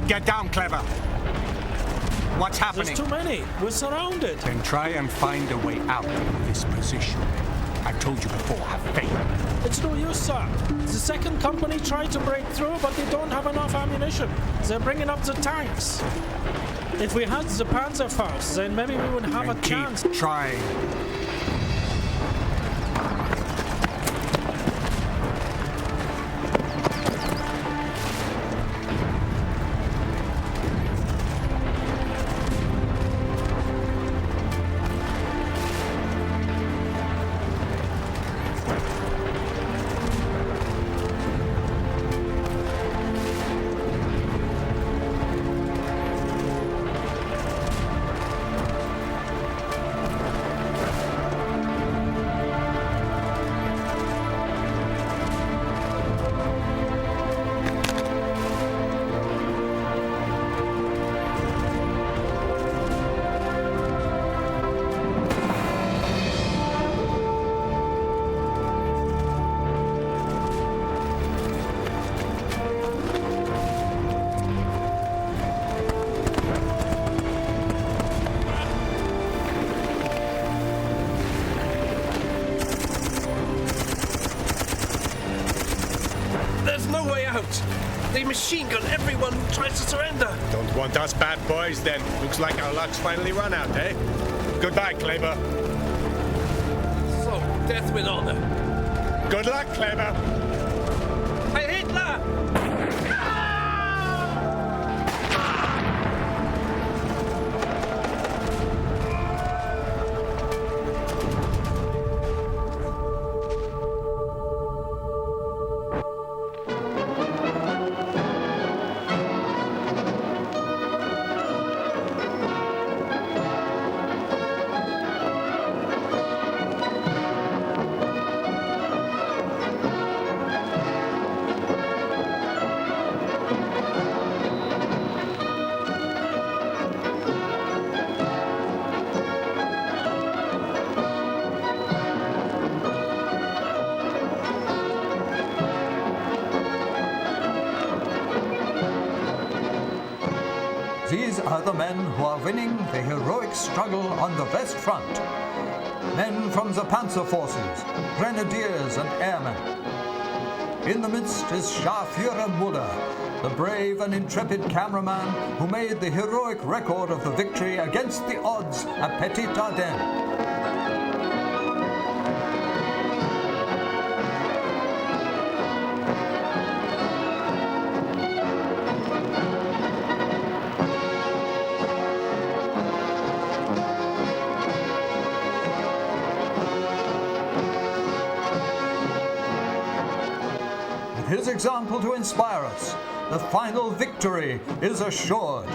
K: Get down, Clever. What's happening?
L: There's too many. We're surrounded.
K: Then try and find a way out of this position. I've told you before, have faith.
L: It's no use, sir. The second company tried to break through, but they don't have enough ammunition. They're bringing up the tanks. If we had the Panzerfaust, then maybe we would have a chance.
K: Keep trying.
D: They machine gun everyone who tries to surrender.
C: Don't want us bad boys, then. Looks like our luck's finally run out, eh? Goodbye, Kleber.
D: So, death with honor.
C: Good luck, Kleber.
D: Hey, Hitler!
M: These are the men who are winning the heroic struggle on the West Front. Men from the Panzer Forces, Grenadiers and Airmen. In the midst is Scharführer Muller, the brave and intrepid cameraman who made the heroic record of the victory against the odds at Petit Ardennes. his example to inspire us. The final victory is assured.